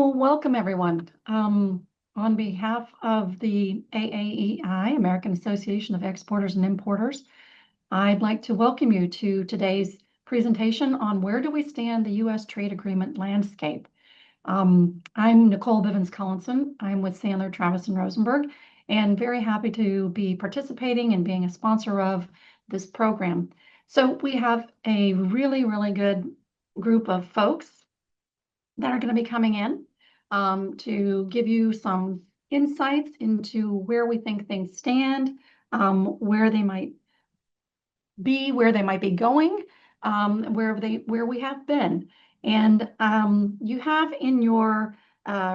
Well, welcome everyone. On behalf of the AAEI, American Association of Exporters and Importers, I'd like to welcome you to today's presentation on where do we stand the U.S. trade agreement landscape. I'm Nicole Bivens-Collinson. I'm with Sandler, Travis, and Rosenberg, and very happy to be participating and being a sponsor of this program. So we have a really, really good group of folks that are going to be coming in to give you some insights into where we think things stand, where they might be, where they might be going, where we have been. And you have in your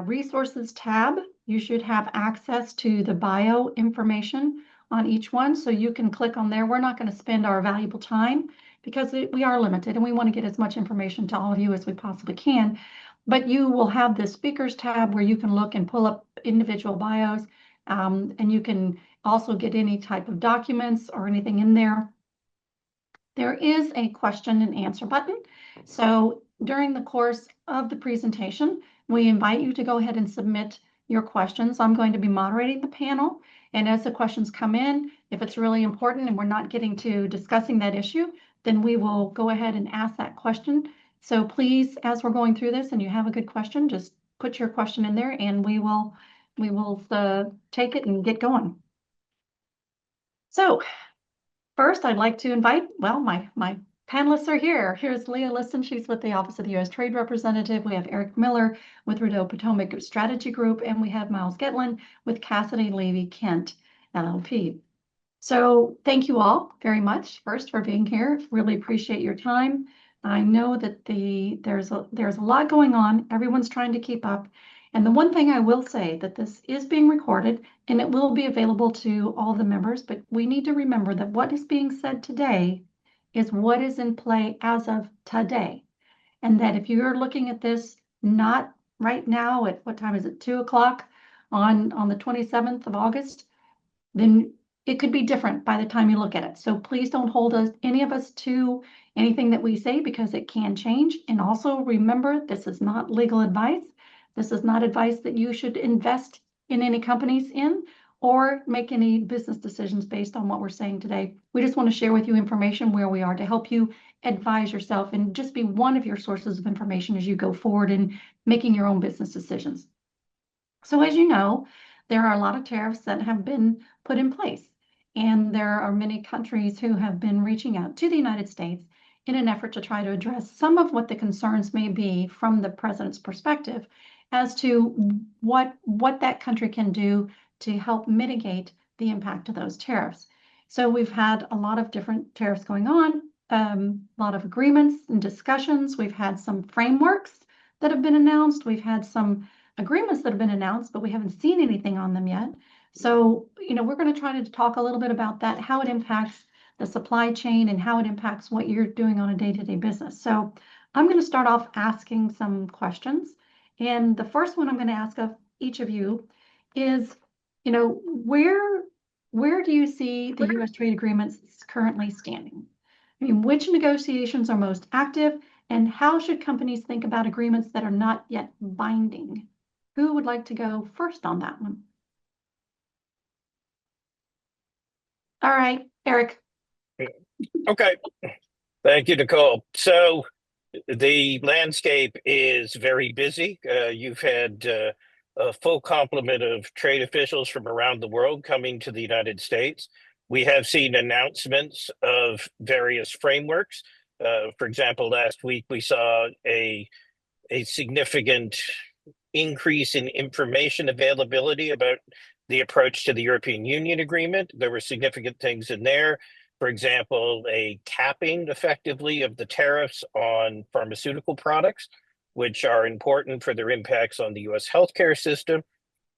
resources tab, you should have access to the bio information on each one, so you can click on there. We're not going to spend our valuable time because we are limited and we want to get as much information to all of you as we possibly can. But you will have the speakers tab where you can look and pull up individual bios, and you can also get any type of documents or anything in there. There is a question and answer button. So during the course of the presentation, we invite you to go ahead and submit your questions. I'm going to be moderating the panel, and as the questions come in, if it's really important and we're not getting to discussing that issue, then we will go ahead and ask that question. So please, as we're going through this and you have a good question, just put your question in there and we will take it and get going. So first, I'd like to invite, well, my panelists are here. Here's Leah Liston. She's with the Office of the U.S. Trade Representative. We have Eric Miller with Rideau Potomac Strategy Group, and we have Miles Getlin with Cassidy Levy Kent LLP. So thank you all very much first for being here. Really appreciate your time. I know that there's a lot going on. Everyone's trying to keep up. And the one thing I will say that this is being recorded and it will be available to all the members, but we need to remember that what is being said today is what is in play as of today. And that if you're looking at this not right now at what time is it, 2 o'clock on the 27th of August, then it could be different by the time you look at it. So please don't hold any of us to anything that we say because it can change. And also remember, this is not legal advice. This is not advice that you should invest in any companies in or make any business decisions based on what we're saying today. We just want to share with you information where we are to help you advise yourself and just be one of your sources of information as you go forward in making your own business decisions. So as you know, there are a lot of tariffs that have been put in place. And there are many countries who have been reaching out to the United States in an effort to try to address some of what the concerns may be from the president's perspective as to what that country can do to help mitigate the impact of those tariffs. So we've had a lot of different tariffs going on, a lot of agreements and discussions. We've had some frameworks that have been announced. We've had some agreements that have been announced, but we haven't seen anything on them yet. So, we're going to try to talk a little bit about that, how it impacts the supply chain and how it impacts what you're doing on a day-to-day business. So I'm going to start off asking some questions. And the first one I'm going to ask of each of you is, where do you see the U.S. trade agreements currently standing? I mean, which negotiations are most active and how should companies think about agreements that are not yet binding? Who would like to go first on that one? All right, Eric. Okay. Thank you, Nicole. So the landscape is very busy. You've had a full complement of trade officials from around the world coming to the United States. We have seen announcements of various frameworks. For example, last week we saw a significant increase in information availability about the approach to the European Union agreement. There were significant things in there. For example, a capping effectively of the tariffs on pharmaceutical products, which are important for their impacts on the US healthcare system,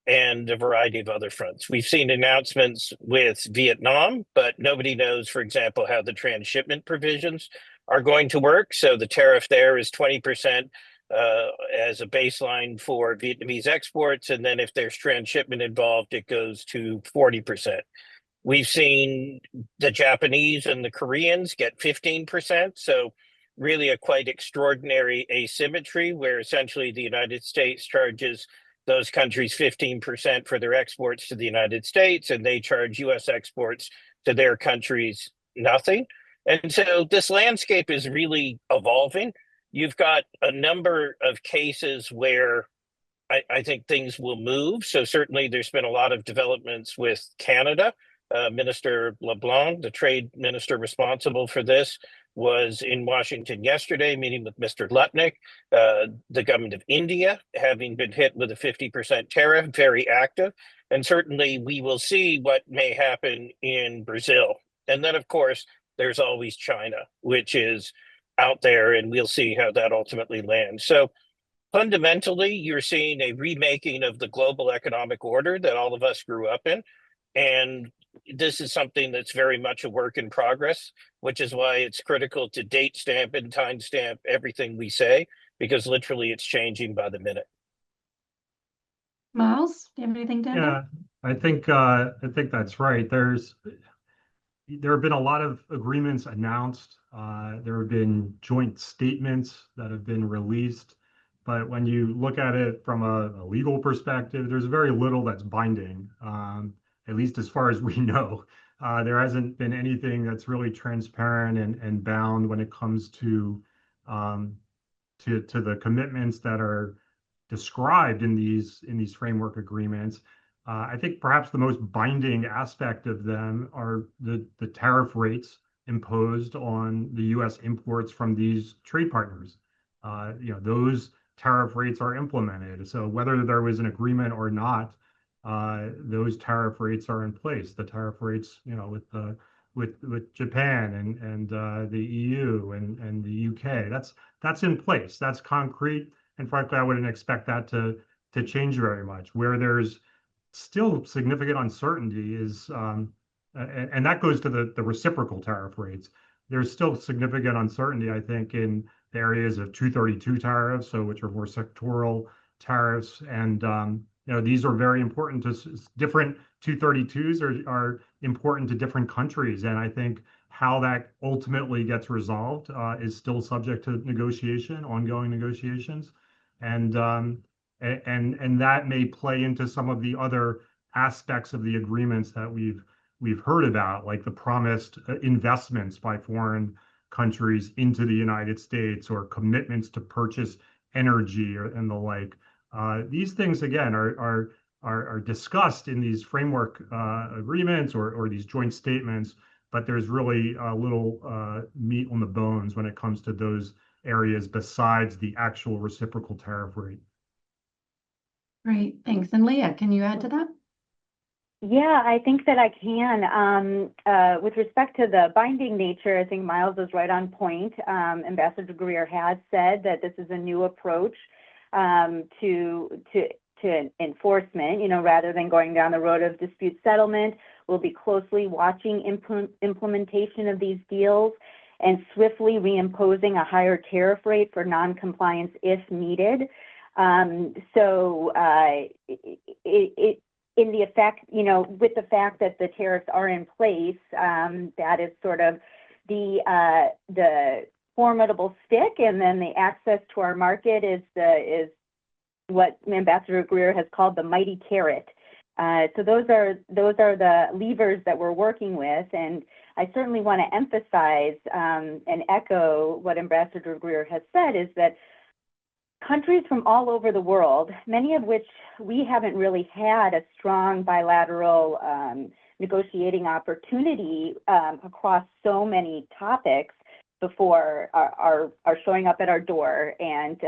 and a variety of other fronts. We've seen announcements with Vietnam, but nobody knows, for example, how the transshipment provisions are going to work. So the tariff there is 20% as a baseline for Vietnamese exports. And then if there's transshipment involved, it goes to 40%. We've seen the Japanese and the Koreans get 15%. So really a quite extraordinary asymmetry where essentially the United States charges those countries 15% for their exports to the United States, and they charge US exports to their countries nothing. And so this landscape is really evolving. You've got a number of cases where I think things will move. So certainly there's been a lot of developments with Canada. Minister LeBlanc, the trade minister responsible for this, was in Washington yesterday, meeting with Mr. Lutnick. The government of India, having been hit with a 50% tariff, very active. And certainly we will see what may happen in Brazil. And then, of course, there's always China, which is out there, and we'll see how that ultimately lands. So fundamentally, you're seeing a remaking of the global economic order that all of us grew up in. And this is something that's very much a work in progress, which is why it's critical to date stamp and time stamp everything we say, because literally it's changing by the minute. Miles, do you have anything to add? Yeah, I think that's right. There have been a lot of agreements announced. There have been joint statements that have been released. But when you look at it from a legal perspective, there's very little that's binding, at least as far as we know. There hasn't been anything that's really transparent and bound when it comes to the commitments that are described in these framework agreements. I think perhaps the most binding aspect of them are the tariff rates imposed on the U.S. imports from these trade partners. Those tariff rates are implemented. So whether there was an agreement or not, those tariff rates are in place. The tariff rates, with Japan and the EU and the UK, that's in place. That's concrete. And frankly, I wouldn't expect that to change very much. Where there's still significant uncertainty is, and that goes to the reciprocal tariff rates. There's still significant uncertainty, I think, in the areas of 232 tariffs, so which are more sectoral tariffs, and these are very important to different 232s are important to different countries, and I think how that ultimately gets resolved is still subject to negotiation, ongoing negotiations, and that may play into some of the other aspects of the agreements that we've heard about, like the promised investments by foreign countries into the United States or commitments to purchase energy and the like. These things, again, are discussed in these framework agreements or these joint statements, but there's really little meat on the bones when it comes to those areas besides the actual reciprocal tariff rate. Great, thanks. And Leah, can you add to that? Yeah, I think that I can. With respect to the binding nature, I think Miles is right on point. Ambassador Greer has said that this is a new approach to enforcement, rather than going down the road of dispute settlement. We'll be closely watching implementation of these deals and swiftly reimposing a higher tariff rate for non-compliance if needed. In the effect, with the fact that the tariffs are in place, that is sort of the formidable stick, and then the access to our market is what Ambassador Greer has called the mighty carrot. So those are the levers that we're working with, and I certainly want to emphasize and echo what Ambassador Greer has said, is that countries from all over the world, many of which we haven't really had a strong bilateral negotiating opportunity across so many topics before, are showing up at our door. And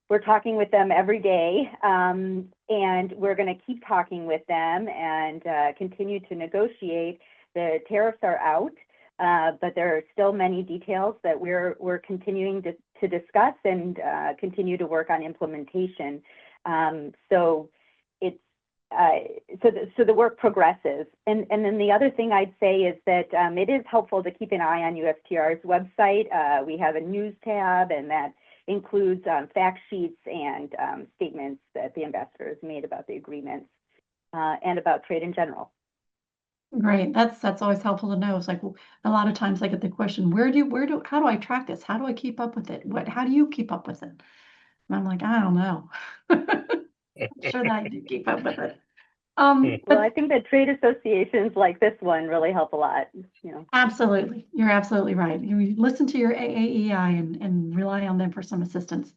we're talking with them every day, and we're going to keep talking with them and continue to negotiate. The tariffs are out, but there are still many details that we're continuing to discuss and continue to work on implementation. So the work progresses. And then the other thing I'd say is that it is helpful to keep an eye on USTR's website. We have a news tab, and that includes fact sheets and statements that the ambassador has made about the agreements and about trade in general. Great. That's always helpful to know. It's like a lot of times I get the question, how do I track this? How do I keep up with it? How do you keep up with it? And I'm like, I don't know. I'm sure that I do keep up with it. Well, I think that trade associations like this one really help a lot, you know. Absolutely. You're absolutely right. You listen to your AAEI and rely on them for some assistance.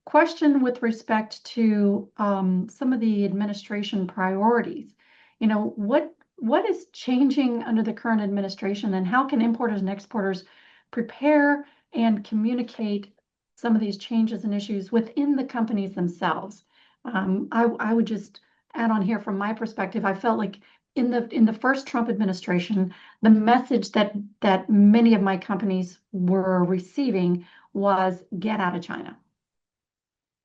Question with respect to some of the administration priorities. You know, what is changing under the current administration, and how can importers and exporters prepare and communicate some of these changes and issues within the companies themselves? I would just add on here from my perspective, I felt like in the first Trump administration, the message that many of my companies were receiving was get out of China.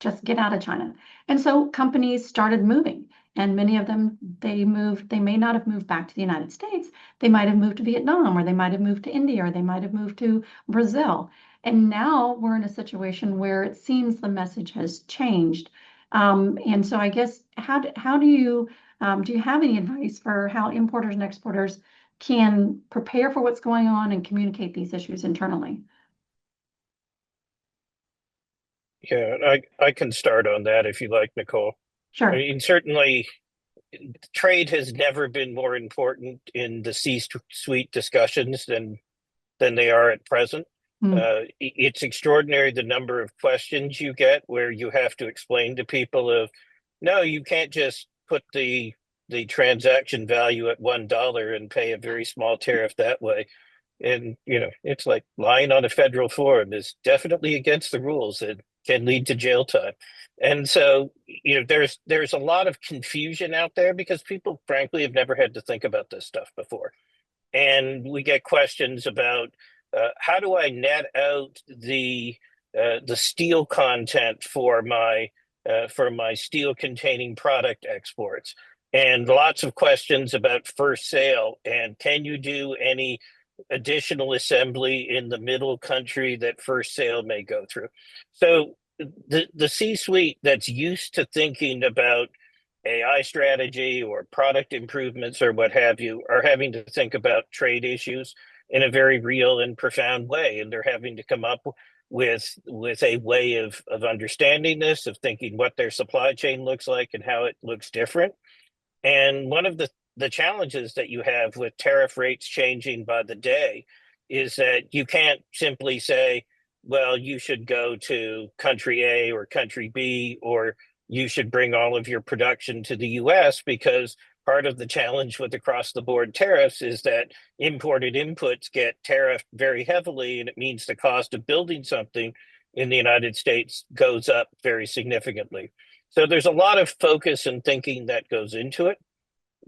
Just get out of China. And so companies started moving, and many of them, they may not have moved back to the United States. They might have moved to Vietnam, or they might have moved to India, or they might have moved to Brazil. And now we're in a situation where it seems the message has changed. And so I guess, how do you have any advice for how importers and exporters can prepare for what's going on and communicate these issues internally? Yeah, I can start on that if you like, Nicole. I Sure. mean, certainly trade has never been more important in the C-suite discussions than they are at present. It's extraordinary the number of questions you get where you have to explain to people of, no, you can't just put the transaction value at $1 and pay a very small tariff that way. And it's like lying on a federal forum is definitely against the rules. It can lead to jail time. And so, there's a lot of confusion out there because people frankly have never had to think about this stuff before. And we get questions about how do I net out the steel content for my steel containing product exports, and lots of questions about first sale, and can you do any additional assembly in the middle country that first sale may go through. So the C-suite that's used to thinking about AI strategy or product improvements or what have you are having to think about trade issues in a very real and profound way, and they're having to come up with a way of understanding this, of thinking what their supply chain looks like and how it looks different. And one of the challenges that you have with tariff rates changing by the day is that you can't simply say, well, you should go to country A or country B, or you should bring all of your production to the US, because part of the challenge with across the board tariffs is that imported inputs get tariffed very heavily, and it means the cost of building something in the United States goes up very significantly. So there's a lot of focus and thinking that goes into it.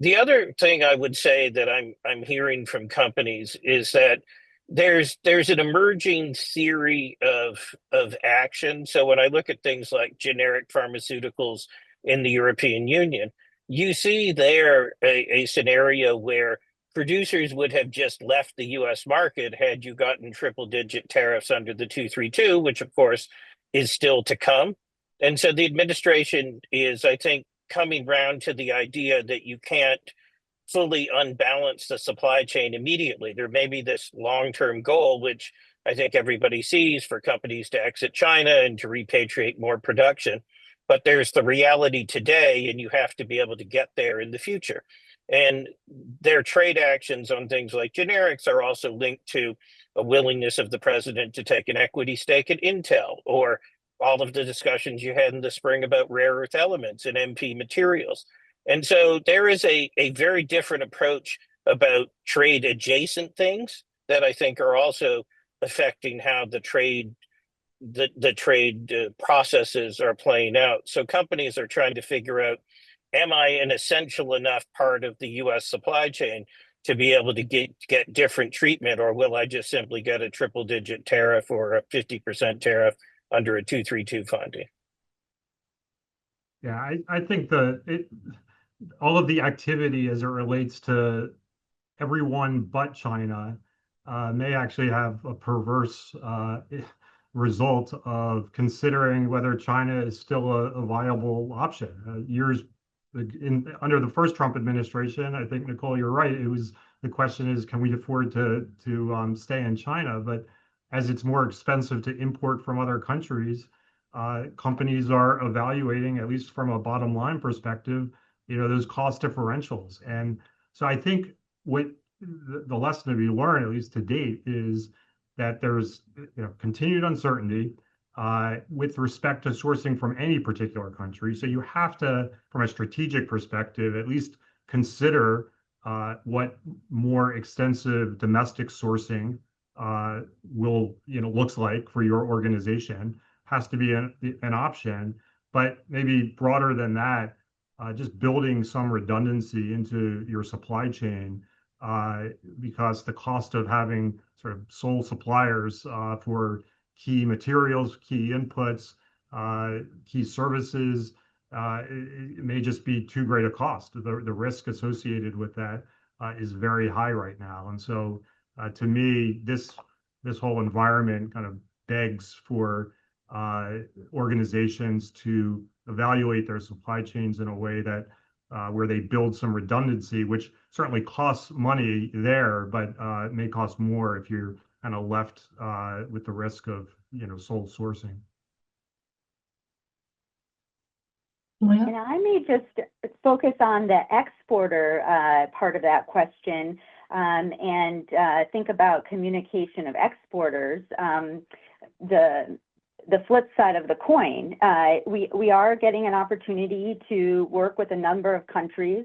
The other thing I would say that I'm hearing from companies is that there's an emerging theory of action. So when I look at things like generic pharmaceuticals in the European Union, you see there a scenario where producers would have just left the US market had you gotten triple digit tariffs under the 232, which of course is still to come. And so the administration is, I think, coming round to the idea that you can't fully unbalance the supply chain immediately. There may be this long-term goal, which I think everybody sees, for companies to exit China and to repatriate more production. But there's the reality today, and you have to be able to get there in the future. And their trade actions on things like generics are also linked to a willingness of the president to take an equity stake at Intel, or all of the discussions you had in the spring about rare earth elements and MP materials. And so there is a very different approach about trade adjacent things that I think are also affecting how the trade processes are playing out. So companies are trying to figure out, am I an essential enough part of the US supply chain to be able to get different treatment, or will I just simply get a triple digit tariff or a 50% tariff under a 232 finding? Yeah, I think all of the activity as it relates to everyone but China may actually have a perverse result of considering whether China is still a viable option. under the first Trump administration, I think, Nicole, you're right. The question is, can we afford to stay in China? But as it's more expensive to import from other countries, companies are evaluating, at least from a bottom line perspective, those cost differentials. And so I think what the lesson to be learned, at least to date, is that there's continued uncertainty with respect to sourcing from any particular country. So you have to, from a strategic perspective, at least consider what more extensive domestic sourcing will looks like for your organization. Has to be an option, but maybe broader than that, just building some redundancy into your supply chain, because the cost of having sort of sole suppliers for key materials, key inputs, key services, it may just be too great a cost. The risk associated with that is very high right now. And so to me, this whole environment kind of begs for organizations to evaluate their supply chains in a way that where they build some redundancy, which certainly costs money there, but may cost more if you're kind of left with the risk of sole sourcing. And I may just focus on the exporter part of that question and think about communication of exporters. The flip side of the coin, we are getting an opportunity to work with a number of countries.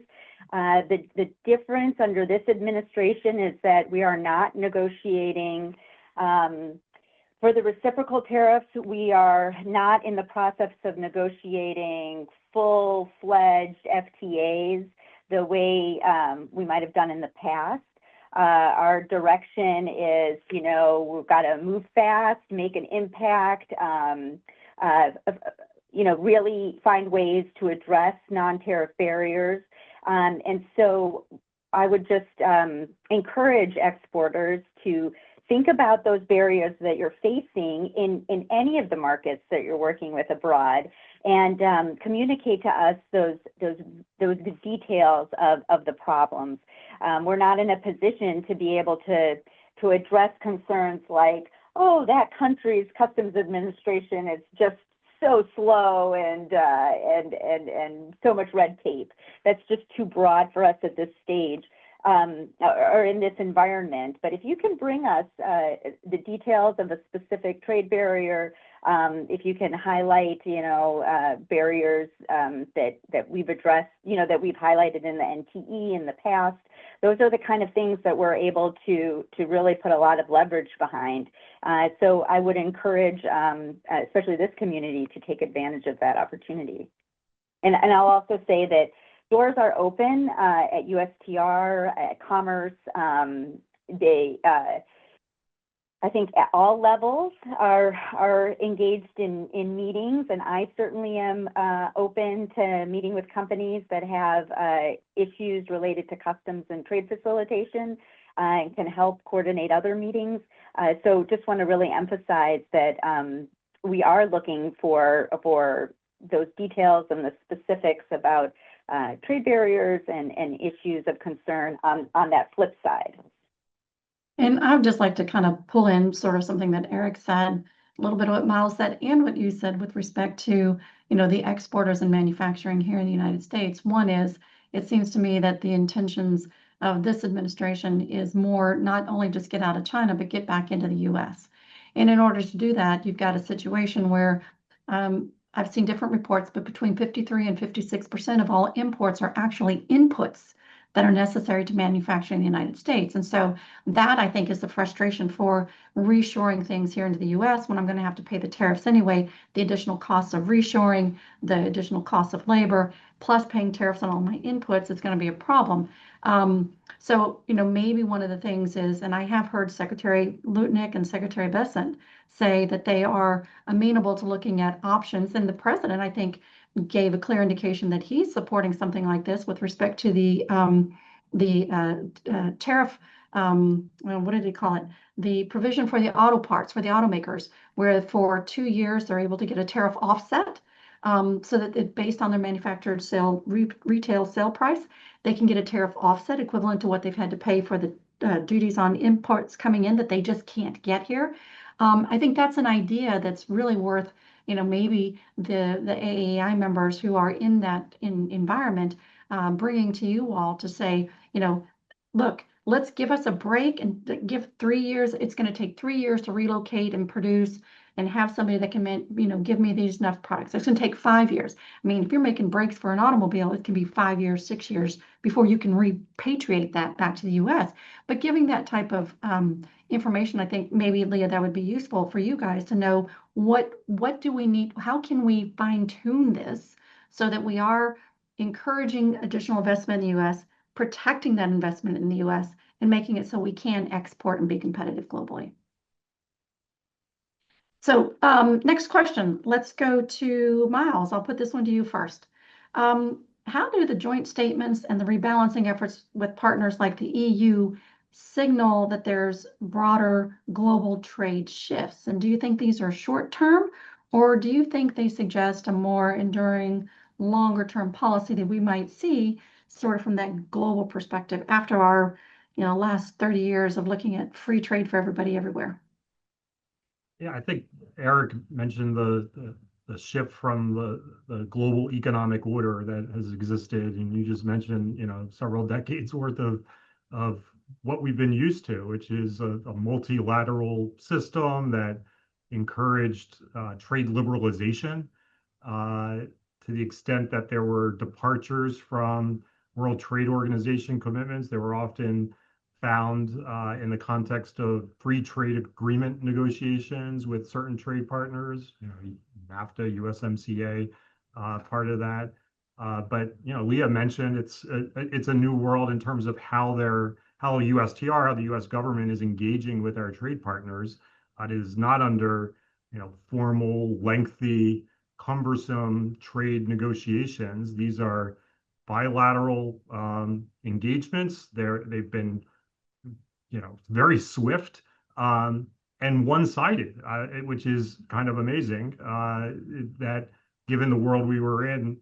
The difference under this administration is that we are not negotiating for the reciprocal tariffs. We are not in the process of negotiating full-fledged FTAs the way we might have done in the past. Our direction is, we've got to move fast, make an impact, really find ways to address non-tariff barriers. And so I would just encourage exporters to think about those barriers that you're facing in any of the markets that you're working with abroad, and communicate to us those details of the problems. We're not in a position to be able to address concerns like, oh, that country's customs administration is just so slow and so much red tape. That's just too broad for us at this stage. Or in this environment. But if you can bring us the details of a specific trade barrier, if you can highlight, barriers that we've addressed, that we've highlighted in the NTE in the past, those are the kind of things that we're able to really put a lot of leverage behind. So I would encourage, especially this community, to take advantage of that opportunity. And I'll also say that doors are open at USTR, at Commerce. I think at all levels are engaged in meetings, and I certainly am open to meeting with companies that have issues related to customs and trade facilitation and can help coordinate other meetings. So just want to really emphasize that we are looking for those details and the specifics about trade barriers and issues of concern on that flip side. And I would just like to kind of pull in sort of something that Eric said, a little bit of what Miles said, and what you said with respect to, the exporters and manufacturing here in the United States. One is, it seems to me that the intentions of this administration is more not only just get out of China, but get back into the US. And in order to do that, you've got a situation where I've seen different reports, but between 53 and 56% of all imports are actually inputs that are necessary to manufacture in the United States. And so that, I think, is the frustration for reshoring things here into the US when I'm going to have to pay the tariffs anyway, the additional costs of reshoring, the additional costs of labor, plus paying tariffs on all my inputs, it's going to be a problem. So, maybe one of the things is, and I have heard Secretary Lutnick and Secretary Bessent say that they are amenable to looking at options. And the president, I think, gave a clear indication that he's supporting something like this with respect to the tariff, what did he call it? The provision for the auto parts, for the automakers, where for 2 years they're able to get a tariff offset so that based on their manufactured retail sale price, they can get a tariff offset equivalent to what they've had to pay for the duties on imports coming in that they just can't get here. I think that's an idea that's really worth, maybe the AAI members who are in that environment bringing to you all to say, look, let's give us a break and give 3 years. It's going to take 3 years to relocate and produce and have somebody that can, give me these enough products. It's going to take 5 years. I mean, if you're making brakes for an automobile, it can be 5 years, 6 years before you can repatriate that back to the U.S. But giving that type of information, I think maybe, Leah, that would be useful for you guys to know what do we need, how can we fine tune this so that we are encouraging additional investment in the U.S., protecting that investment in the U.S., and making it so we can export and be competitive globally. So next question, let's go to Miles. I'll put this one to you first. How do the joint statements and the rebalancing efforts with partners like the EU signal that there's broader global trade shifts? And do you think these are short term, or do you think they suggest a more enduring, longer term policy that we might see sort of from that global perspective after our last 30 years of looking at free trade for everybody everywhere? Yeah, I think Eric mentioned the shift from the global economic order that has existed, and you just mentioned, several decades worth of what we've been used to, which is a multilateral system that encouraged trade liberalization to the extent that there were departures from World Trade Organization commitments. They were often found in the context of free trade agreement negotiations with certain trade partners, NAFTA, USMCA, part of that. But Leah mentioned it's a new world in terms of how USTR, how the U.S. government is engaging with our trade partners. It is not under formal, lengthy, cumbersome trade negotiations. These are bilateral engagements. They've been very swift and one-sided, which is kind of amazing that given the world we were in,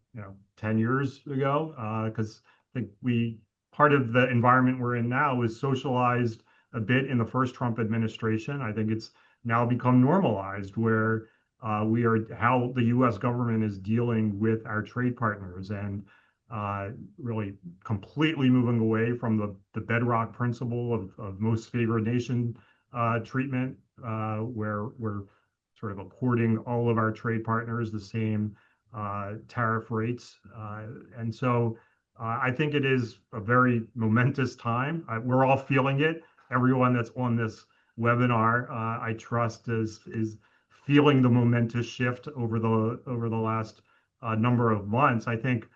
10 years ago, because I think part of the environment we're in now is socialized a bit in the first Trump administration. I think it's now become normalized where how the U.S. government is dealing with our trade partners and really completely moving away from the bedrock principle of most favored nation treatment, where we're sort of according all of our trade partners the same tariff rates. And so I think it is a very momentous time. We're all feeling it. Everyone that's on this webinar, I trust, is feeling the momentous shift over the last number of months. I think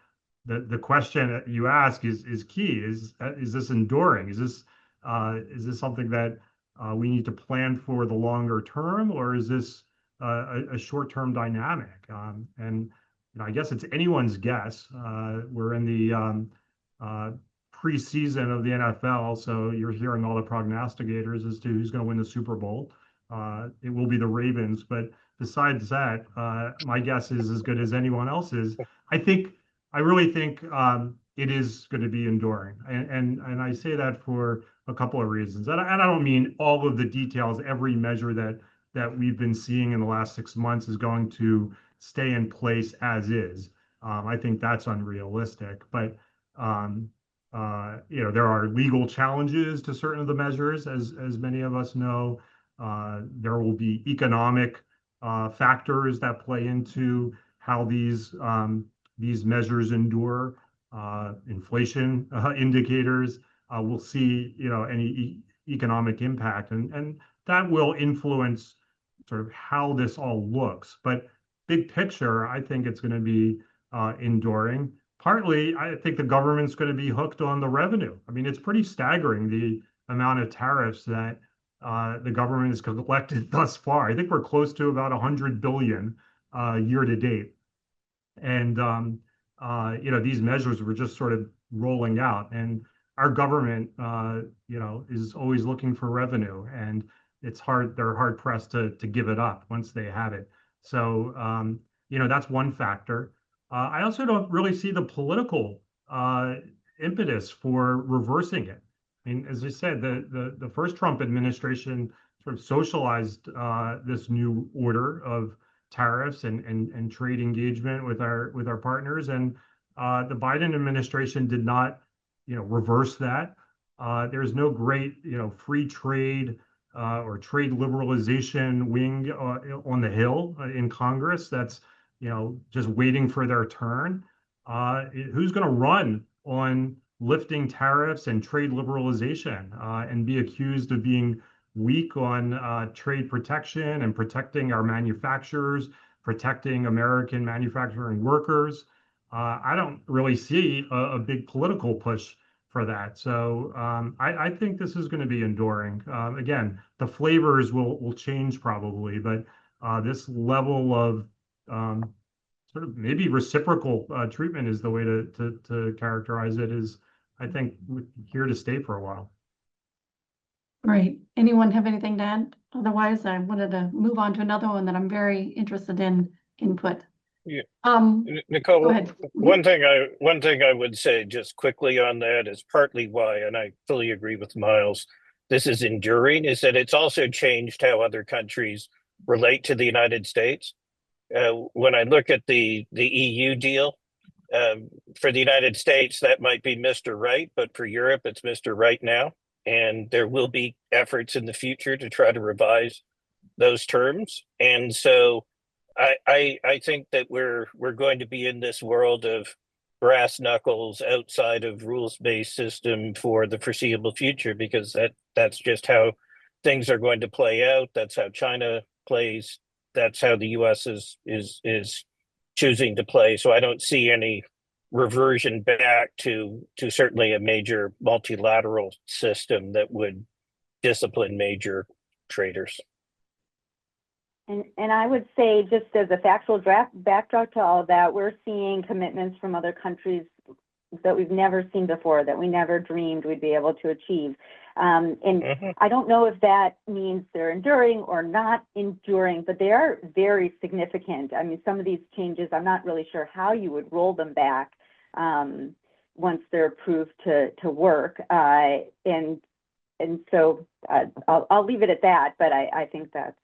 the question that you ask is key. Is this enduring? Is this something that we need to plan for the longer term, or is this a short-term dynamic? And I guess it's anyone's guess. We're in the preseason of the NFL, so you're hearing all the prognosticators as to who's going to win the Super Bowl. It will be the Ravens, but besides that, my guess is as good as anyone else's. I really think it is going to be enduring, and I say that for a couple of reasons. And I don't mean all of the details. Every measure that we've been seeing in the last 6 months is going to stay in place as is. I think that's unrealistic, but there are legal challenges to certain of the measures, as many of us know. There will be economic factors that play into how these measures endure. Inflation indicators will see any economic impact, and that will influence sort of how this all looks. But big picture, I think it's going to be enduring. Partly, I think the government's going to be hooked on the revenue. I mean, it's pretty staggering the amount of tariffs that the government has collected thus far. I think we're close to about 100 billion year to date. And these measures were just sort of rolling out, and our government is always looking for revenue, and they're hard pressed to give it up once they have it. So that's one factor. I also don't really see the political impetus for reversing it. I mean, as I said, the first Trump administration sort of socialized this new order of tariffs and trade engagement with our partners, and the Biden administration did not, reverse that. There's no great, free trade or trade liberalization wing on the Hill in Congress that's, just waiting for their turn. Who's going to run on lifting tariffs and trade liberalization and be accused of being weak on trade protection and protecting our manufacturers, protecting American manufacturing workers? I don't really see a big political push for that. So I think this is going to be enduring. Again, the flavors will change probably, but this level of sort of maybe reciprocal treatment is the way to characterize it, is, I think, here to stay for a while. Right. Anyone have anything to add? Otherwise, I wanted to move on to another one that I'm very interested in input. Yeah. Go Nicole, ahead. one thing I would say just quickly on that is partly why, and I fully agree with Miles, this is enduring, is that it's also changed how other countries relate to the United States. When I look at the EU deal, for the United States, that might be Mr. Right, but for Europe, it's Mr. Right now. And there will be efforts in the future to try to revise those terms. And so I think that we're going to be in this world of brass knuckles outside of rules-based system for the foreseeable future, because that's just how things are going to play out. That's how China plays. That's how the US is choosing to play. So I don't see any reversion back to certainly a major multilateral system that would discipline major traders. And I would say, just as a factual backdrop to all of that, we're seeing commitments from other countries that we've never seen before, that we never dreamed we'd be able to achieve. I don't know if that means they're enduring or not enduring, but they are very significant. I mean, some of these changes, I'm not really sure how you would roll them back once they're approved to work. And so I'll leave it at that, but I think that's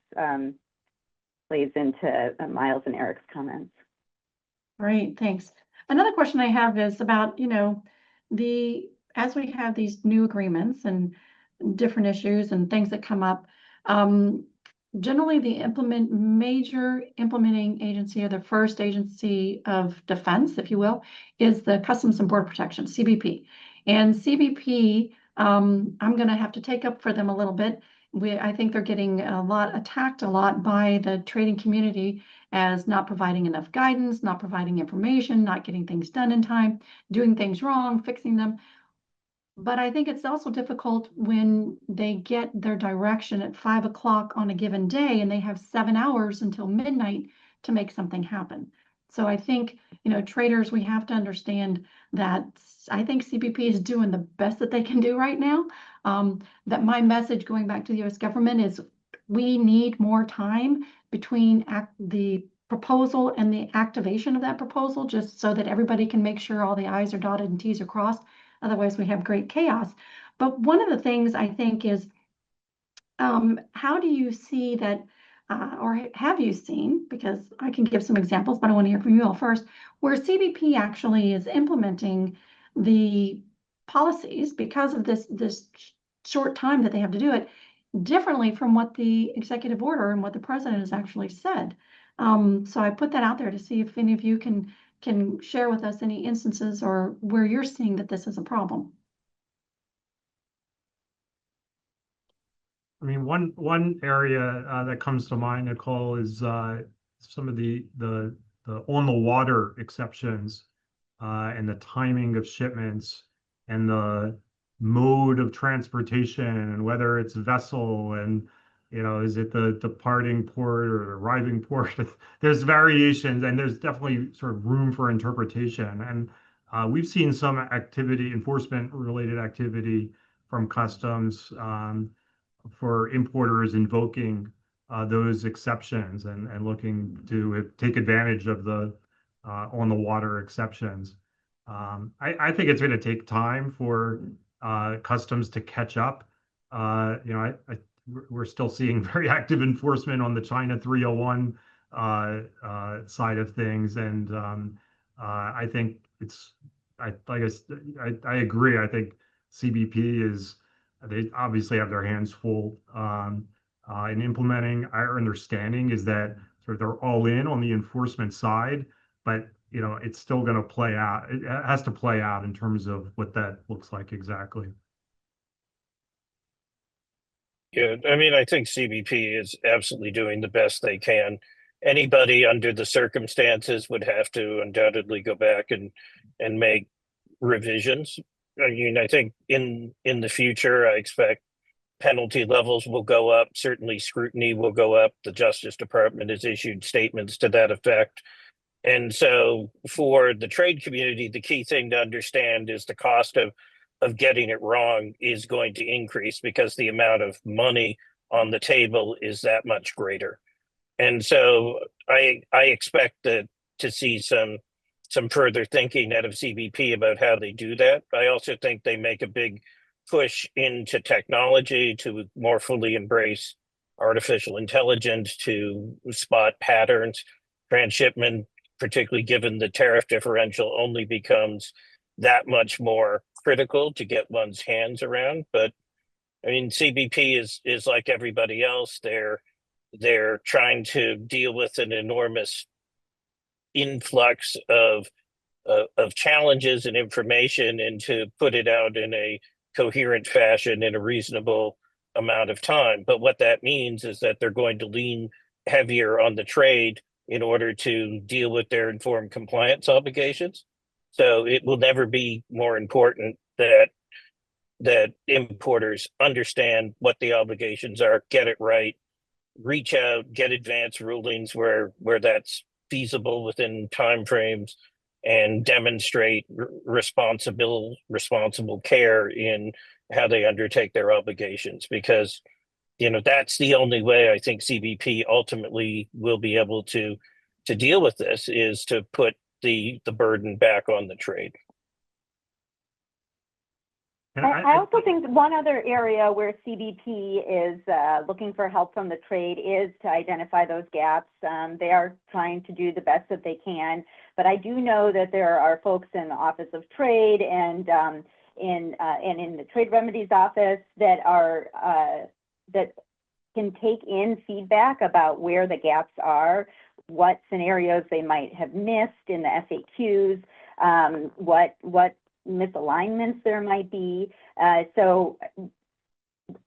plays into Miles and Eric's comments. Great, thanks. Another question I have is about, as we have these new agreements and different issues and things that come up, generally the major implementing agency, or the first agency of defense, if you will, is the Customs and Border Protection, CBP. And CBP, I'm going to have to take up for them a little bit. I think they're getting attacked a lot by the trading community as not providing enough guidance, not providing information, not getting things done in time, doing things wrong, fixing them. But I think it's also difficult when they get their direction at 5 o'clock on a given day and they have 7 hours until midnight to make something happen. So I think, traders, we have to understand that I think CBP is doing the best that they can do right now. That my message going back to the US government is we need more time between the proposal and the activation of that proposal, just so that everybody can make sure all the I's are dotted and T's are crossed. Otherwise, we have great chaos. But one of the things I think is, how do you see that, or have you seen, because I can give some examples, but I want to hear from you all first, where CBP actually is implementing the policies because of this short time that they have to do it differently from what the executive order and what the president has actually said. So I put that out there to see if any of you can share with us any instances or where you're seeing that this is a problem. I mean, one area that comes to mind, Nicole, is some of the on the water exceptions and the timing of shipments and the mode of transportation, and whether it's vessel and, is it the departing port or the arriving port? There's variations, and there's definitely sort of room for interpretation. And we've seen some enforcement related activity from customs for importers invoking those exceptions and looking to take advantage of the on the water exceptions. I think it's going to take time for customs to catch up. We're still seeing very active enforcement on the China 301 side of things, and I think I agree. I think CBP they obviously have their hands full in implementing. Our understanding is that sort of they're all in on the enforcement side, but it's still going to play out. It has to play out in terms of what that looks like exactly. Yeah, I mean, I think CBP is absolutely doing the best they can. Anybody under the circumstances would have to undoubtedly go back and make revisions. I mean, I think in the future, I expect penalty levels will go up. Certainly, scrutiny will go up. The Justice Department has issued statements to that effect. And so for the trade community, the key thing to understand is the cost of getting it wrong is going to increase because the amount of money on the table is that much greater. And so I expect to see some further thinking out of CBP about how they do that. I also think they make a big push into technology to more fully embrace artificial intelligence to spot patterns. Transshipment, particularly given the tariff differential, only becomes that much more critical to get one's hands around. But I mean, CBP is like everybody else. They're trying to deal with an enormous influx of challenges and information, and to put it out in a coherent fashion in a reasonable amount of time. But what that means is that they're going to lean heavier on the trade in order to deal with their informed compliance obligations. So it will never be more important that importers understand what the obligations are, get it right, reach out, get advanced rulings where that's feasible within timeframes, and demonstrate responsible care in how they undertake their obligations. Because that's the only way I think CBP ultimately will be able to deal with this, is to put the burden back on the trade. And I also think one other area where CBP is looking for help from the trade is to identify those gaps. They are trying to do the best that they can, but I do know that there are folks in the Office of Trade and in the Trade Remedies Office that are that can take in feedback about where the gaps are, what scenarios they might have missed in the FAQs, what misalignments there might be. So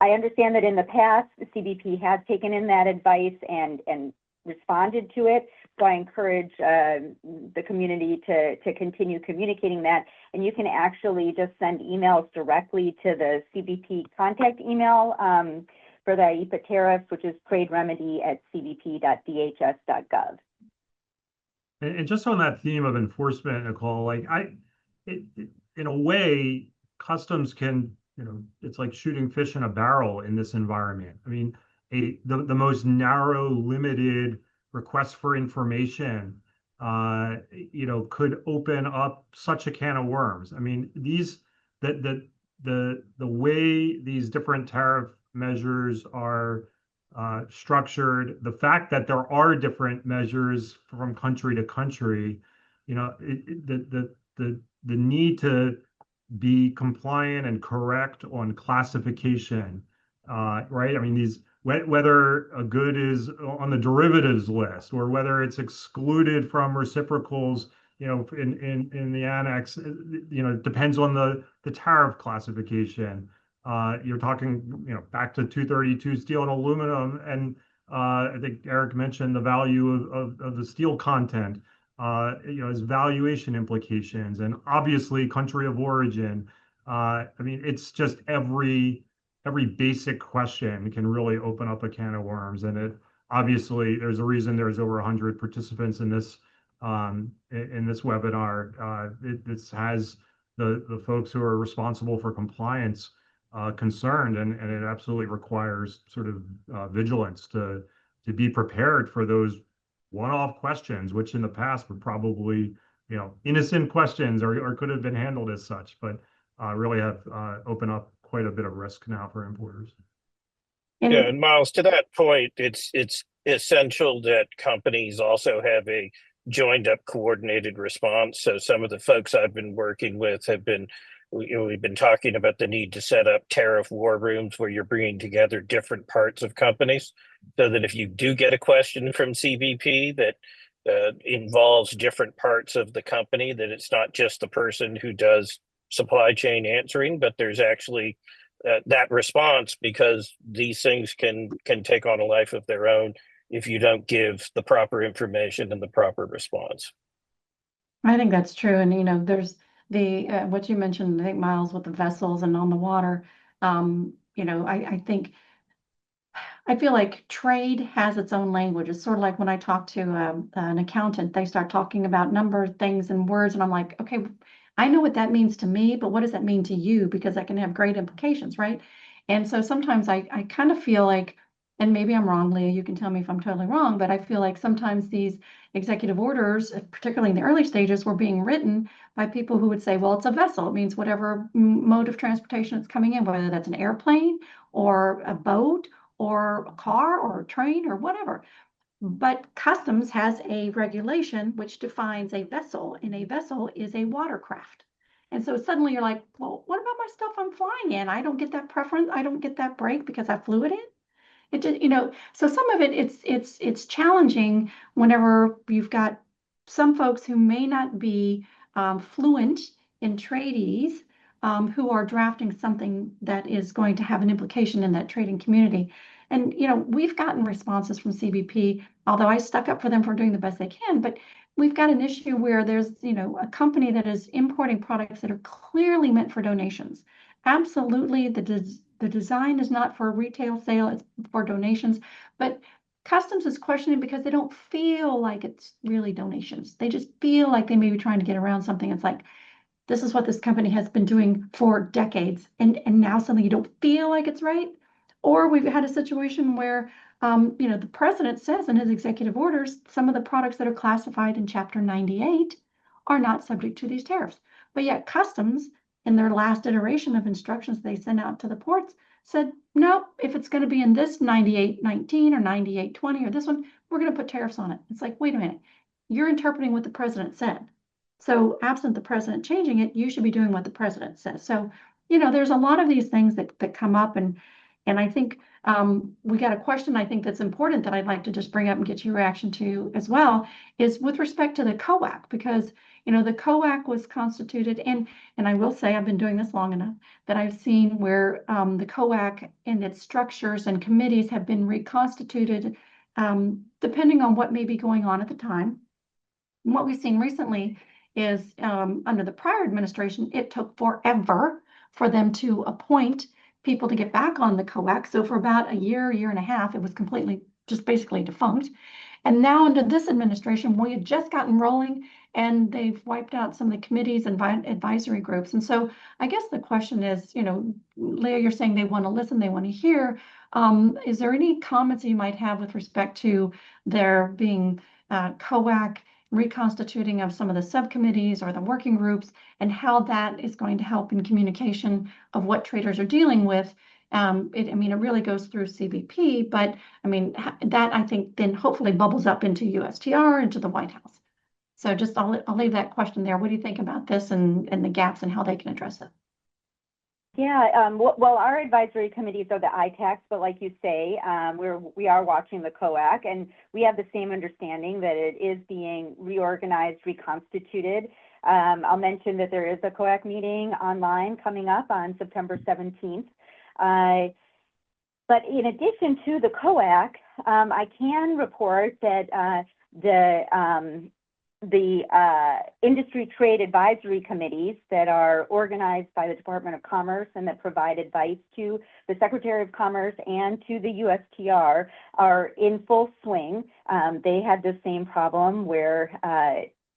I understand that in the past, CBP has taken in that advice and responded to it. So I encourage the community to continue communicating that. And you can actually just send emails directly to the CBP contact email for the IEEPA tariffs, which is traderemedy@cbp.dhs.gov. And just on that theme of enforcement, Nicole, like in a way, customs can, it's like shooting fish in a barrel in this environment. I mean, the most narrow, limited request for information, could open up such a can of worms. I mean, the way these different tariff measures are structured, the fact that there are different measures from country to country, the need to be compliant and correct on classification, right? I mean, whether a good is on the derivatives list or whether it's excluded from reciprocals, in the annex, it depends on the tariff classification. You're talking, back to 232 steel and aluminum, and I think Eric mentioned the value of the steel content. Its valuation implications, and obviously country of origin. I mean, it's just every basic question can really open up a can of worms. And it obviously, there's a reason there's over 100 participants in this webinar. This has the folks who are responsible for compliance concerned, and it absolutely requires sort of vigilance to to be prepared for those one-off questions, which in the past were probably, innocent questions or could have been handled as such, but really have opened up quite a bit of risk now for importers. And Yeah, and Miles, to that point, it's essential that companies also have a joined up coordinated response. So some of the folks I've been working with have been, we've been talking about the need to set up tariff war rooms where you're bringing together different parts of companies, so that if you do get a question from CBP that involves different parts of the company, that it's not just the person who does supply chain answering, but there's actually that response, because these things can take on a life of their own if you don't give the proper information and the proper response. I think that's true. And, there's the, what you mentioned, I think, Miles, with the vessels and on the water. I think, I feel like trade has its own language. It's sort of like when I talk to an accountant, they start talking about numbers, things, and words, and I'm like, okay, I know what that means to me, but what does that mean to you? Because that can have great implications, right? And so sometimes I kind of feel like, and maybe I'm wrong, Leah, you can tell me if I'm totally wrong, but I feel like sometimes these executive orders, particularly in the early stages, were being written by people who would say, well, it's a vessel. It means whatever mode of transportation it's coming in, whether that's an airplane or a boat or a car or a train or whatever. But customs has a regulation which defines a vessel, and a vessel is a watercraft. And so suddenly you're like, well, what about my stuff I'm flying in? I don't get that preference. I don't get that break because I flew it in. It just, so some of it, it's challenging whenever you've got some folks who may not be fluent in tradies, who are drafting something that is going to have an implication in that trading community. And, we've gotten responses from CBP, although I stuck up for them for doing the best they can, but we've got an issue where there's, a company that is importing products that are clearly meant for donations. Absolutely, the design is not for retail sale, it's for donations, but customs is questioning because they don't feel like it's really donations. They just feel like they may be trying to get around something. It's like, this is what this company has been doing for decades, and now suddenly you don't feel like it's right. Or we've had a situation where, the president says in his executive orders, some of the products that are classified in Chapter 98 are not subject to these tariffs. But yet customs, in their last iteration of instructions they sent out to the ports, said, no, if it's going to be in this 9819 or 9820 or this one, we're going to put tariffs on it. It's like, wait a minute, you're interpreting what the president said. So absent the president changing it, you should be doing what the president says. So, there's a lot of these things that come up, and I think we got a question I think that's important that I'd like to just bring up and get your reaction to as well, is with respect to the COAC, because the COAC was constituted, and I will say I've been doing this long enough that I've seen where the COAC and its structures and committees have been reconstituted depending on what may be going on at the time. And what we've seen recently is under the prior administration, it took forever for them to appoint people to get back on the COAC. So for about a year and a half, it was completely just basically defunct. And now under this administration, we had just gotten rolling, and they've wiped out some of the committees and advisory groups. And so I guess the question is, Leah, you're saying they want to listen, they want to hear. Is there any comments you might have with respect to there being COAC reconstituting of some of the subcommittees or the working groups, and how that is going to help in communication of what traders are dealing with? It really goes through CBP, but that I think then hopefully bubbles up into USTR, into the White House. So just I'll leave that question there. What do you think about this and the gaps and how they can address it? Yeah, well, our advisory committees are the ITACs, but like you say, we are watching the COAC, and we have the same understanding that it is being reorganized, reconstituted. I'll mention that there is a COAC meeting online coming up on September 17th. But in addition to the COAC, I can report that the industry trade advisory committees that are organized by the Department of Commerce and that provide advice to the Secretary of Commerce and to the USTR are in full swing. They had the same problem where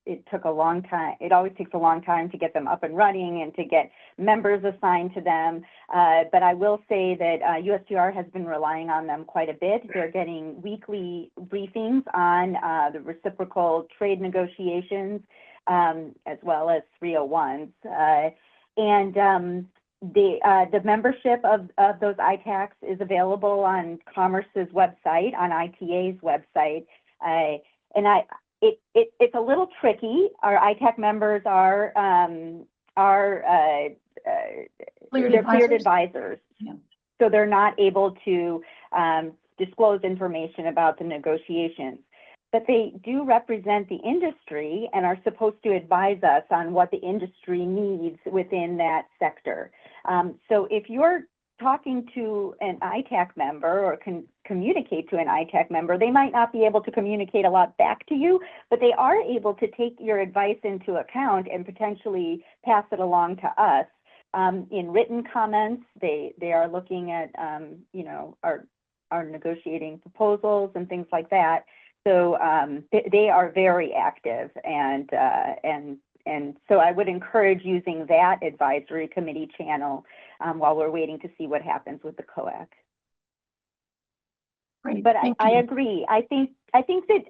it took a long time. It always takes a long time to get them up and running and to get members assigned to them. But I will say that USTR has been relying on them quite a bit. They're getting weekly briefings on the reciprocal trade negotiations, as well as 301s. The membership of those ITACs is available on Commerce's website, on ITA's website. It's a little tricky. Our ITAC members are cleared advisors. Yeah. So they're not able to disclose information about the negotiations. But they do represent the industry and are supposed to advise us on what the industry needs within that sector. So if you're talking to an ITAC member or can communicate to an ITAC member, they might not be able to communicate a lot back to you, but they are able to take your advice into account and potentially pass it along to us. In written comments, they are looking at, our negotiating proposals and things like that. So they are very active, and so I would encourage using that advisory committee channel while we're waiting to see what happens with the COAC. Great. But Thank I you. agree. I think that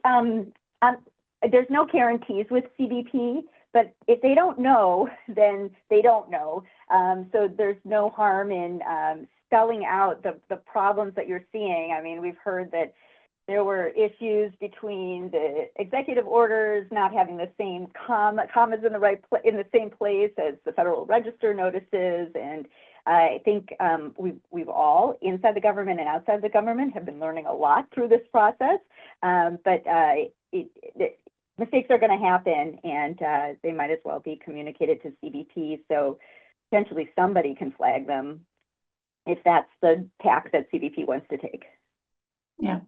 there's no guarantees with CBP, but if they don't know, then they don't know. So there's no harm in spelling out the problems that you're seeing. I mean, we've heard that there were issues between the executive orders not having the same commas in the same place as the Federal Register notices, and I think we've all, inside the government and outside the government, have been learning a lot through this process. But mistakes are going to happen, and they might as well be communicated to CBP, so potentially somebody can flag them if that's the tack that CBP wants to take. Yeah.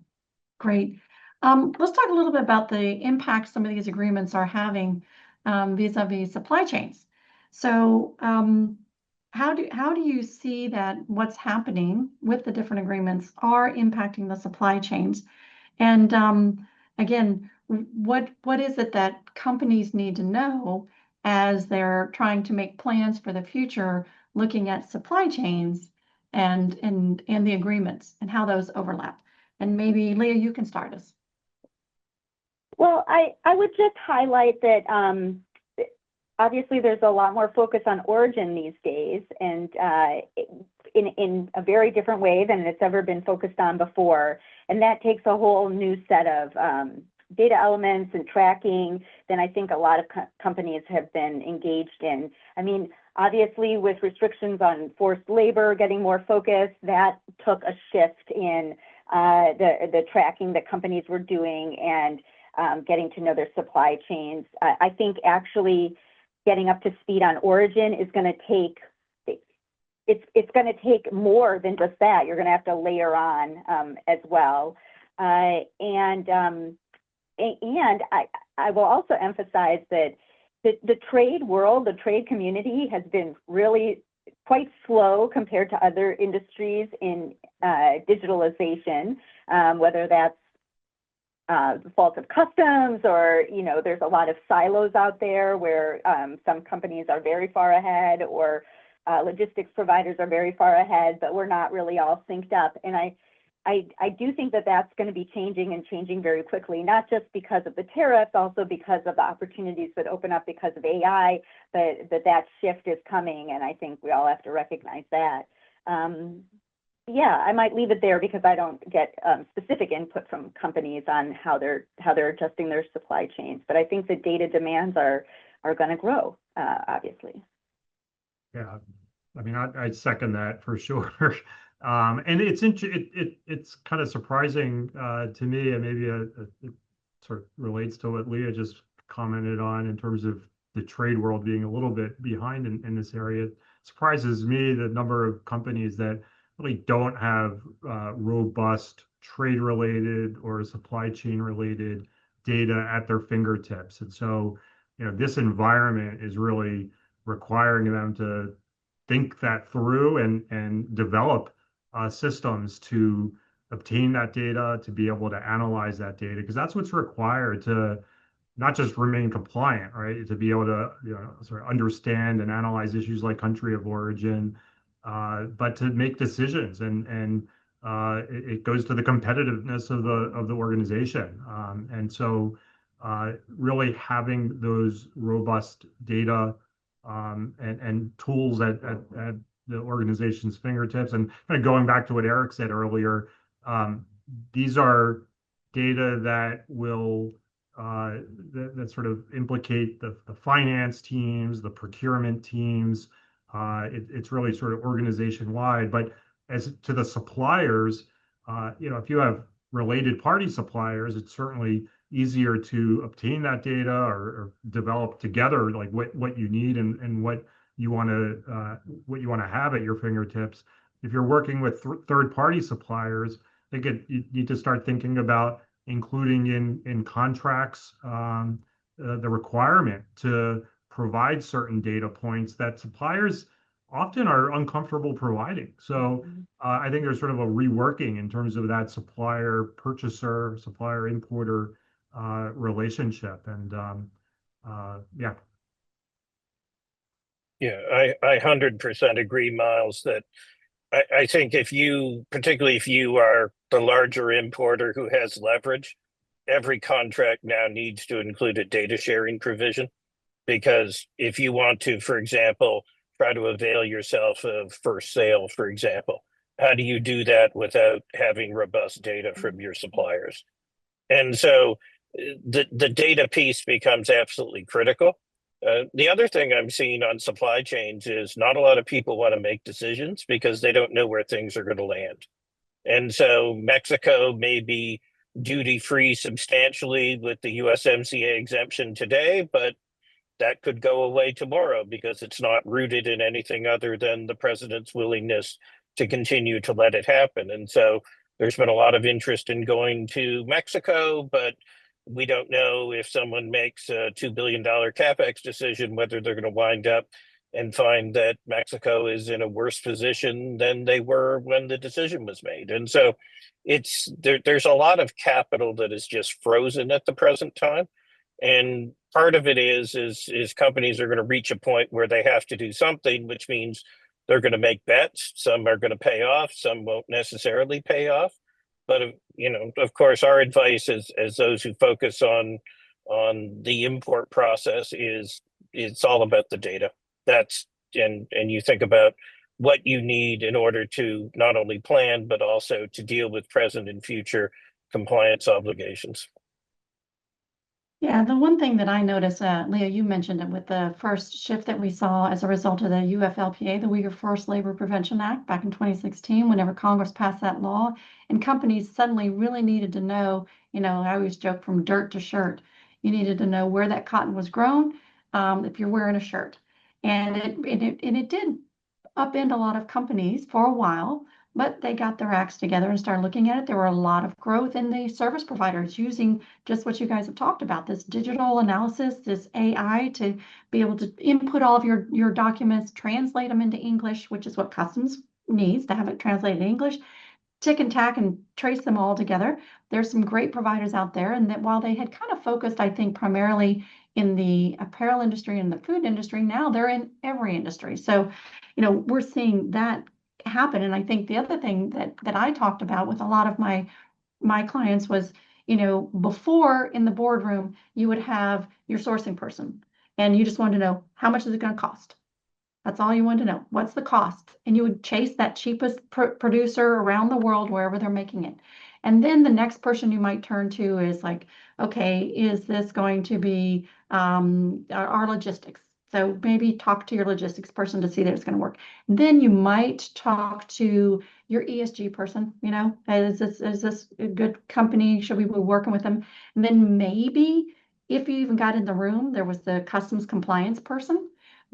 Great. Let's talk a little bit about the impact some of these agreements are having vis-a-vis supply chains. So how do you see that what's happening with the different agreements are impacting the supply chains? And again, what is it that companies need to know as they're trying to make plans for the future, looking at supply chains and the agreements and how those overlap? And maybe, Leah, you can start us. Well, I would just highlight that obviously there's a lot more focus on origin these days, and in a very different way than it's ever been focused on before. And that takes a whole new set of data elements and tracking than I think a lot of companies have been engaged in. I mean, obviously with restrictions on forced labor getting more focused, that took a shift in the tracking that companies were doing and getting to know their supply chains. I think actually getting up to speed on origin is going to take, it's going to take more than just that. You're going to have to layer on as well. And I will also emphasize that the trade world, the trade community has been really quite slow compared to other industries in digitalization, whether that's the fault of customs or, there's a lot of silos out there where some companies are very far ahead or logistics providers are very far ahead, but we're not really all synced up. And I do think that that's going to be changing and changing very quickly, not just because of the tariffs, also because of the opportunities that open up because of AI, but that shift is coming, and I think we all have to recognize that. Yeah, I might leave it there because I don't get specific input from companies on how they're adjusting their supply chains, but I think the data demands are going to grow, obviously. Yeah, I mean, I'd second that for sure. And it's kind of surprising to me, and maybe it sort of relates to what Leah just commented on in terms of the trade world being a little bit behind in this area. It surprises me the number of companies that really don't have robust trade-related or supply chain-related data at their fingertips. And so, this environment is really requiring them to think that through and develop systems to obtain that data, to be able to analyze that data, because that's what's required to not just remain compliant, right? To be able to, sort of understand and analyze issues like country of origin, but to make decisions, and it goes to the competitiveness of the organization. And so really having those robust data and tools at the organization's fingertips, and kind of going back to what Eric said earlier, these are data that will that sort of implicate the finance teams, the procurement teams. It's really sort of organization wide. But as to the suppliers, if you have related party suppliers, it's certainly easier to obtain that data, or develop together like what you need, and what you want to have at your fingertips. If you're working with third party suppliers, I think you need to start thinking about including in contracts the requirement to provide certain data points that suppliers often are uncomfortable providing. So I think there's sort of a reworking in terms of that supplier purchaser, supplier importer relationship. And yeah. Yeah, I 100% agree, Miles, that I think particularly if you are the larger importer who has leverage, every contract now needs to include a data sharing provision. Because if you want to, for example, try to avail yourself of first sale, for example, how do you do that without having robust data from your suppliers? And so the data piece becomes absolutely critical. The other thing I'm seeing on supply chains is not a lot of people want to make decisions because they don't know where things are going to land. And so Mexico may be duty free substantially with the USMCA exemption today, but that could go away tomorrow because it's not rooted in anything other than the president's willingness to continue to let it happen. And so there's been a lot of interest in going to Mexico, but we don't know if someone makes a $2 billion capex decision, whether they're going to wind up and find that Mexico is in a worse position than they were when the decision was made. And so there's a lot of capital that is just frozen at the present time. And part of it is companies are going to reach a point where they have to do something, which means they're going to make bets. Some are going to pay off, some won't necessarily pay off. But of course, our advice as those who focus on the import process is it's all about the data. And you think about what you need in order to not only plan but also to deal with present and future compliance obligations. Yeah, the one thing that I noticed, Leah, you mentioned it with the first shift that we saw as a result of the UFLPA, the Uyghur Forced Labor Prevention Act back in 2016, whenever Congress passed that law, and companies suddenly really needed to know, I always joke, from dirt to shirt. You needed to know where that cotton was grown if you're wearing a shirt. And it did upend a lot of companies for a while, but they got their acts together and started looking at it. There were a lot of growth in the service providers using just what you guys have talked about, this digital analysis, this AI, to be able to input all of your documents, translate them into English, which is what customs needs, to have it translated in English, tick and tack and trace them all together. There's some great providers out there, and that while they had kind of focused, I think, primarily in the apparel industry and the food industry, now they're in every industry. So, we're seeing that happen. And I think the other thing that I talked about with a lot of my clients was, before in the boardroom, you would have your sourcing person and you just wanted to know, how much is it going to cost? That's all you wanted to know. What's the cost? And you would chase that cheapest producer around the world, wherever they're making it. And then the next person you might turn to is like, okay, is this going to be our logistics? So maybe talk to your logistics person to see that it's going to work. Then you might talk to your ESG person, is this a good company? Should we be working with them? And then maybe if you even got in the room, there was the customs compliance person,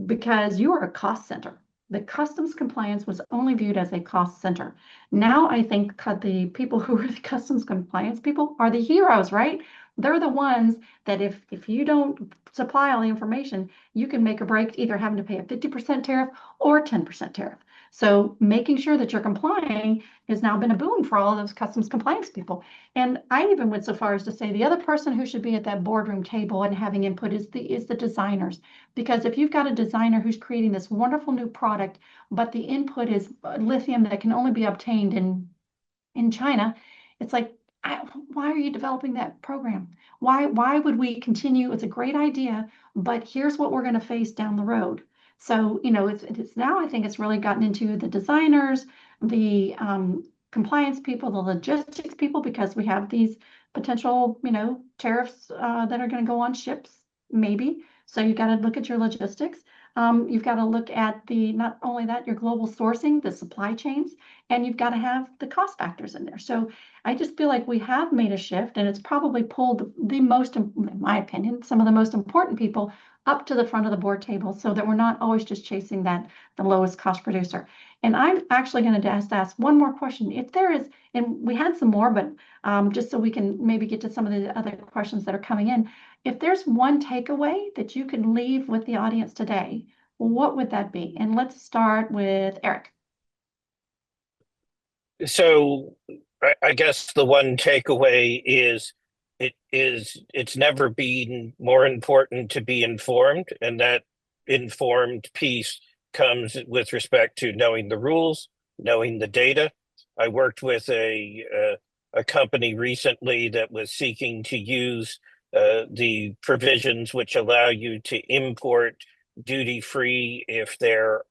because you are a cost center. The customs compliance was only viewed as a cost center. Now I think the people who are the customs compliance people are the heroes, right? They're the ones that if you don't supply all the information, you can make or break either having to pay a 50% tariff or 10% tariff. So making sure that you're complying has now been a boon for all of those customs compliance people. And I even went so far as to say the other person who should be at that boardroom table and having input is the designers. Because if you've got a designer who's creating this wonderful new product, but the input is lithium that can only be obtained in China, it's like, why are you developing that program? Why would we continue? It's a great idea, but here's what we're going to face down the road. So, it's now, I think it's really gotten into the designers, the compliance people, the logistics people, because we have these potential, tariffs that are going to go on ships, maybe. So you got to look at your logistics. You've got to look at not only that, your global sourcing, the supply chains, and you've got to have the cost factors in there. So I just feel like we have made a shift, and it's probably pulled the most, in my opinion, some of the most important people up to the front of the board table so that we're not always just chasing the lowest cost producer. And I'm actually going to ask one more question. If there is, and we had some more, but just so we can maybe get to some of the other questions that are coming in, if there's one takeaway that you can leave with the audience today, what would that be? And let's start with Eric. So I guess the one takeaway is it's never been more important to be informed, and that informed piece comes with respect to knowing the rules, knowing the data. I worked with a company recently that was seeking to use the provisions which allow you to import duty-free if there's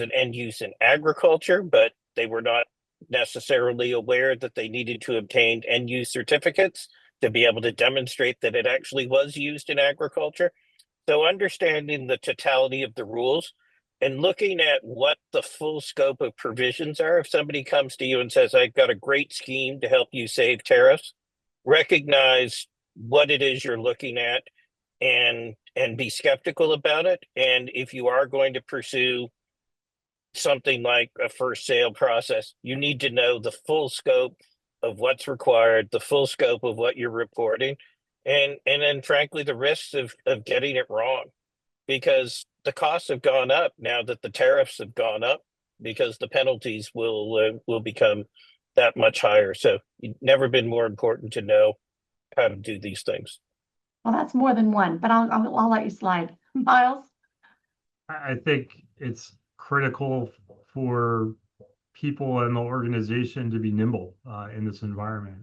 an end use in agriculture, but they were not necessarily aware that they needed to obtain end use certificates to be able to demonstrate that it actually was used in agriculture. So understanding the totality of the rules and looking at what the full scope of provisions are. If somebody comes to you and says, I've got a great scheme to help you save tariffs, recognize what it is you're looking at and be skeptical about it. And if you are going to pursue something like a first sale process, you need to know the full scope of what's required, the full scope of what you're reporting, and then frankly the risks of getting it wrong, because the costs have gone up now that the tariffs have gone up, because the penalties will become that much higher. So it's never been more important to know how to do these things. Well, that's more than one, but I'll let you slide. Miles? I think it's critical for people in the organization to be nimble in this environment.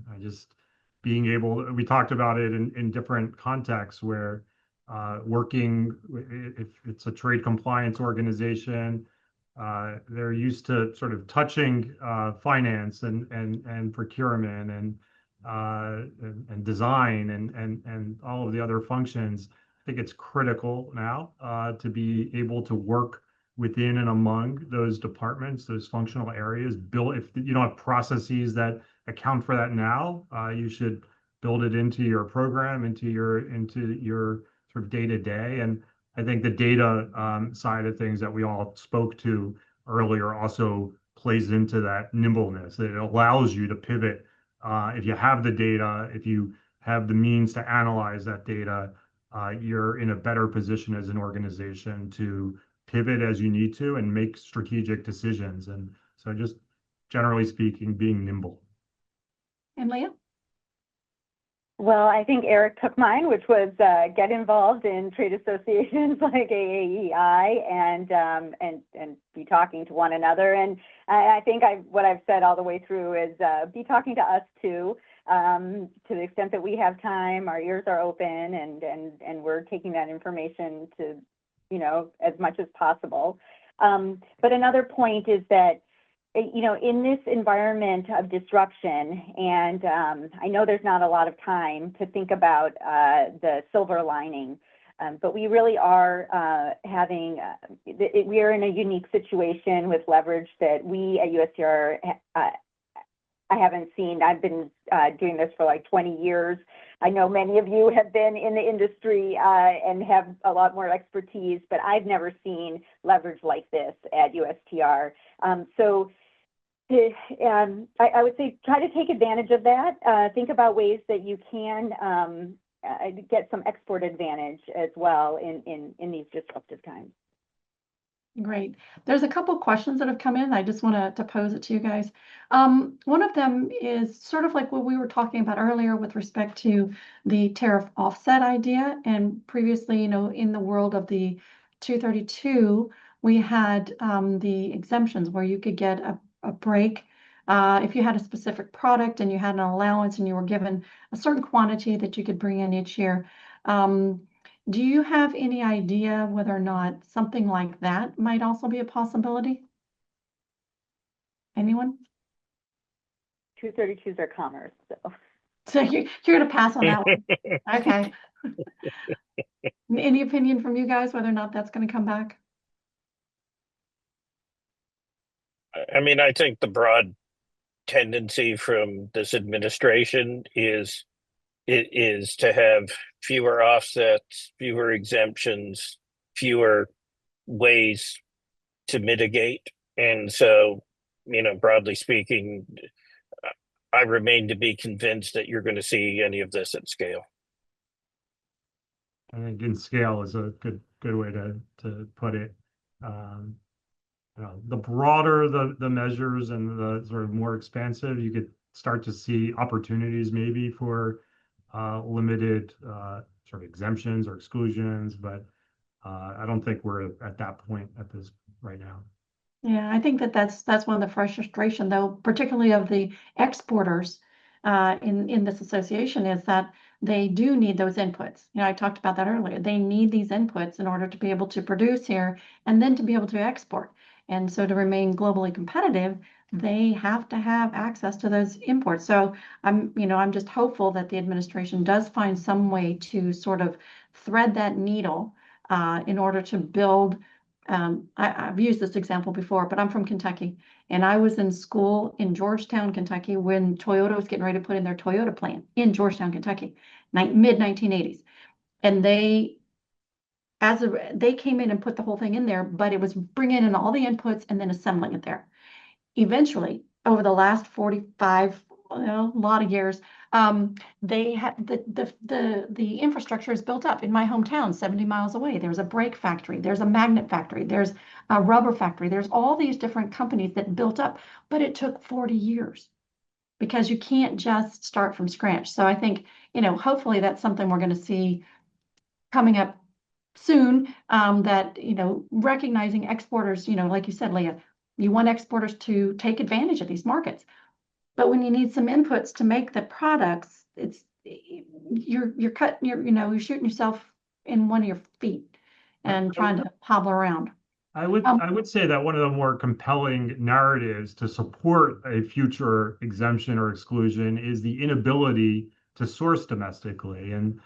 Being able, we talked about it in different contexts where working, if it's a trade compliance organization, they're used to sort of touching finance and procurement and design and all of the other functions. I think it's critical now to be able to work within and among those departments, those functional areas. If you don't have processes that account for that now, you should build it into your program, into your sort of day-to-day. And I think the data side of things that we all spoke to earlier also plays into that nimbleness. It allows you to pivot. If you have the data, if you have the means to analyze that data, you're in a better position as an organization to pivot as you need to and make strategic decisions. And so just generally speaking, being nimble. And Leah? Well, I think Eric took mine, which was get involved in trade associations like AAEI and be talking to one another. And I think what I've said all the way through is be talking to us too, to the extent that we have time. Our ears are open, and we're taking that information to, as much as possible. But another point is that, in this environment of disruption, and I know there's not a lot of time to think about the silver lining, but we really are we are in a unique situation with leverage that we at USTR, I haven't seen. I've been doing this for like 20 years. I know many of you have been in the industry and have a lot more expertise, but I've never seen leverage like this at USTR. I would say try to take advantage of that. Think about ways that you can get some export advantage as well in these disruptive times. Great. There's a couple questions that have come in. I just want to pose it to you guys. One of them is sort of like what we were talking about earlier with respect to the tariff offset idea. And previously, in the world of the 232, we had the exemptions where you could get a break if you had a specific product and you had an allowance and you were given a certain quantity that you could bring in each year. Do you have any idea whether or not something like that might also be a possibility? Anyone? 232s are commerce, so. So you're going to pass on that one? Okay. Any opinion from you guys whether or not that's going to come back? I mean, I think the broad tendency from this administration is to have fewer offsets, fewer exemptions, fewer ways to mitigate. And so, broadly speaking, I remain to be convinced that you're going to see any of this at scale. I think in scale is a good way to put it. The broader the measures and the sort of more expansive, you could start to see opportunities maybe for limited sort of exemptions or exclusions, but I don't think we're at that point at this right now. Yeah, I think that's one of the frustration, though, particularly of the exporters in this association, is that they do need those inputs. I talked about that earlier. They need these inputs in order to be able to produce here and then to be able to export. And so to remain globally competitive, they have to have access to those imports. So I'm just hopeful that the administration does find some way to sort of thread that needle in order to build. I've used this example before, but I'm from Kentucky, and I was in school in Georgetown, Kentucky, when Toyota was getting ready to put in their Toyota plant in Georgetown, Kentucky, mid-1980s. And they came in and put the whole thing in there, but it was bringing in all the inputs and then assembling it there. Eventually, over the last 45, a lot of years, they had the infrastructure is built up in my hometown, 70 miles away. There's a brake factory, there's a magnet factory, there's a rubber factory, there's all these different companies that built up, but it took 40 years because you can't just start from scratch. So I think, hopefully that's something we're going to see coming up soon, that, recognizing exporters, like you said, Leah, you want exporters to take advantage of these markets. But when you need some inputs to make the products, you're shooting yourself in one of your feet and trying to hobble around. I would say that one of the more compelling narratives to support a future exemption or exclusion is the inability to source domestically. And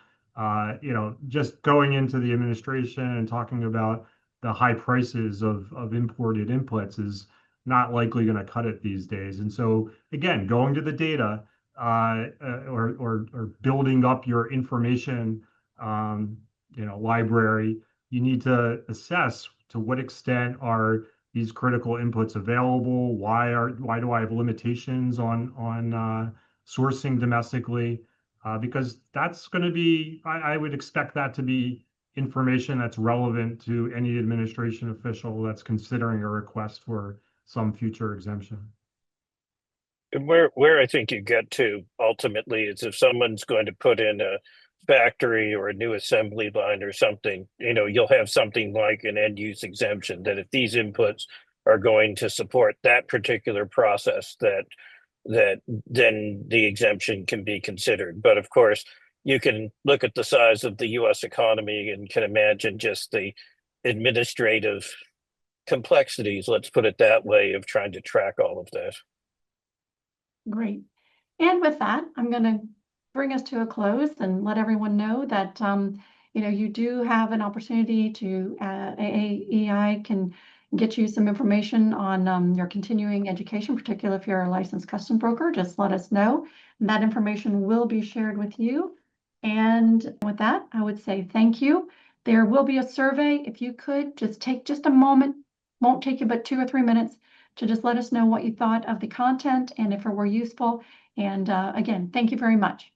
just going into the administration and talking about the high prices of imported inputs is not likely going to cut it these days. And so again, going to the data or building up your information library, you need to assess to what extent are these critical inputs available? Why do I have limitations on sourcing domestically? Because that's going to be, I would expect that to be information that's relevant to any administration official that's considering a request for some future exemption. And where I think you get to ultimately is if someone's going to put in a factory or a new assembly line or something, you'll have something like an end use exemption that if these inputs are going to support that particular process, that then the exemption can be considered. But of course, you can look at the size of the US economy and can imagine just the administrative complexities, let's put it that way, of trying to track all of that. Great. And with that, I'm going to bring us to a close and let everyone know that you do have an opportunity to AAEI can get you some information on your continuing education, particularly if you're a licensed custom broker. Just let us know. That information will be shared with you. And with that, I would say thank you. There will be a survey. If you could just take just a moment, won't take you but 2 or 3 minutes, to just let us know what you thought of the content and if it were useful. And again, thank you very much.